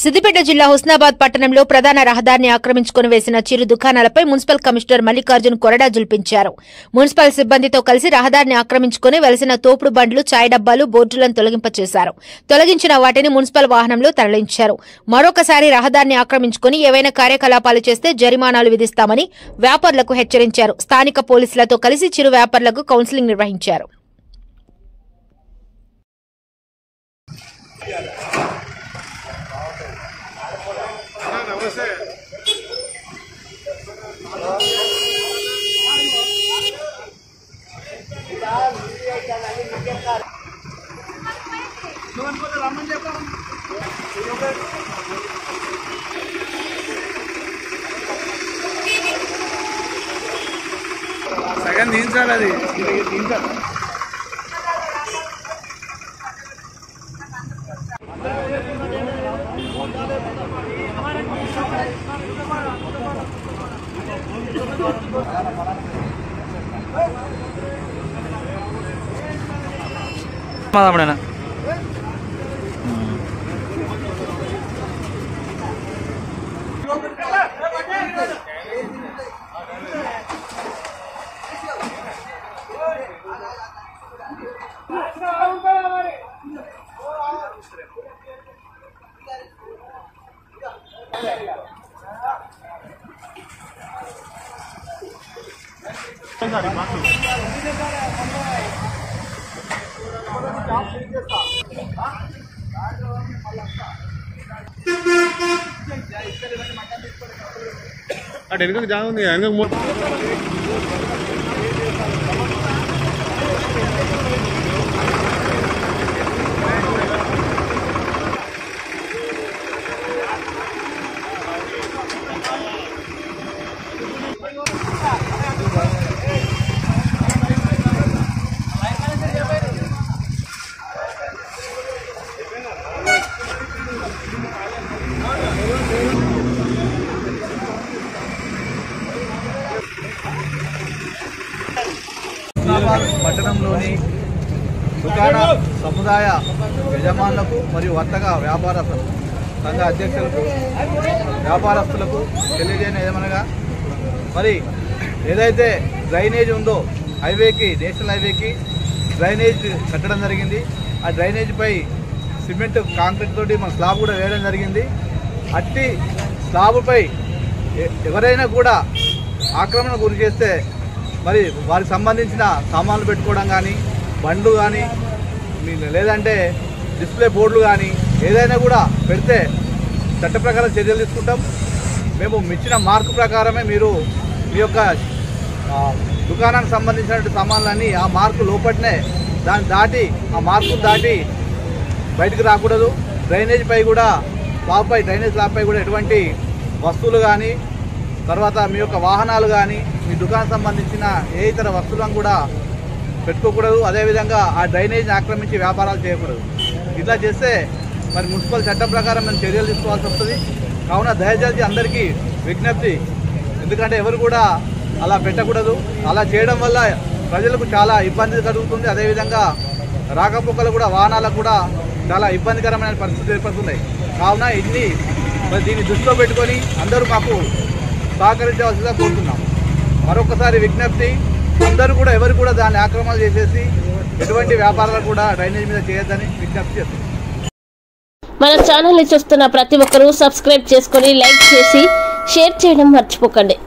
సిద్దిపేట జిల్లా హుస్నాబాద్ పట్టణంలో ప్రధాన రహదారిని ఆక్రమించుకుని వేసిన చిరు దుకాణాలపై మున్సిపల్ కమిషనర్ మల్లికార్జున్ కొరడా జుల్పించారు. మున్సిపల్ సిబ్బందితో కలిసి రహదారిని ఆక్రమించుకుని వెలిసిన తోపుడు బండ్లు, చాయ్ డబ్బాలు, బోర్డులను తొలగింపచేశారు. తొలగించిన వాటిని మున్సిపల్ వాహనంలో తరలించారు. మరొకసారి రహదారిని ఆక్రమించుకుని ఏవైనా కార్యకలాపాలు చేస్తే జరిమానాలు విధిస్తామని వ్యాపారులకు హెచ్చరించారు. స్థానిక పోలీసులతో కలిసి చిరు వ్యాపారులకు కౌన్సిలింగ్ నిర్వహించారు. సగం దించాలి అది మాదమ్మడేనా వెనుక జాగా ఉంది. పట్టణంలోని దుకాణ సముదాయ యజమానులకు మరియు వర్తక వ్యాపార సంఘ అధ్యక్షులకు వ్యాపారస్తులకు తెలియజేయడం ఏమనగా, మరి ఏదైతే డ్రైనేజ్ ఉందో హైవేకి, నేషనల్ హైవేకి డ్రైనేజ్ కట్టడం జరిగింది. ఆ డ్రైనేజ్పై సిమెంట్ కాంక్రీట్ తోటి మన స్లాబ్ కూడా వేయడం జరిగింది. అట్టి స్లాబ్పై ఎవరైనా కూడా ఆక్రమణ గురి చేస్తే మరి వారికి సంబంధించిన సామాన్లు పెట్టుకోవడం కానీ, బండ్లు కానీ, లేదంటే డిస్ప్లే బోర్డులు కానీ ఏదైనా కూడా పెడితే చట్ట ప్రకారం చర్యలు తీసుకుంటాం. మేము ఇచ్చిన మార్కు ప్రకారమే మీరు మీ యొక్క దుకాణానికి సంబంధించినటువంటి సామాన్లన్నీ ఆ మార్కు లోపట్నే దాన్ని దాటి, ఆ మార్కును దాటి బయటకు రాకూడదు. డ్రైనేజ్ స్లాబ్పై కూడా ఎటువంటి వస్తువులు కానీ, తర్వాత మీ యొక్క వాహనాలు కానీ, మీ దుకాణం సంబంధించిన ఏ ఇతర వస్తువులను కూడా పెట్టుకోకూడదు. అదేవిధంగా ఆ డ్రైనేజ్ని ఆక్రమించి వ్యాపారాలు చేయకూడదు. ఇట్లా చేస్తే మరి మున్సిపల్ చట్టం ప్రకారం మేము చర్యలు తీసుకోవాల్సి వస్తుంది. కావున దయచేసి అందరికీ విజ్ఞప్తి, ఎందుకంటే ఎవరు కూడా అలా పెట్టకూడదు. అలా చేయడం వల్ల ప్రజలకు చాలా ఇబ్బంది కలుగుతుంది. అదేవిధంగా రాకపోకలు కూడా, వాహనాలకు కూడా చాలా ఇబ్బందికరమైన పరిస్థితులు ఏర్పడుతున్నాయి. కావున దీన్ని దృష్టిలో పెట్టుకొని అందరూ మాకు సహకరించవలసిందిగా కోరుతున్నాం. మరొకసారి విజ్ఞప్తి, అందరూ కూడా ఎవరు కూడా దాన్ని ఆక్రమణ చేసేసి ఎటువంటి వ్యాపారాలు కూడా డ్రైనేజ్ మీద చేయొద్దని విజ్ఞప్తి చేస్తున్నాం. మన ఛానల్ని చూస్తున్న ప్రతి ఒక్కరూ సబ్స్క్రైబ్ చేసుకొని, లైక్ చేసి, షేర్ చేయడం మర్చిపోకండి.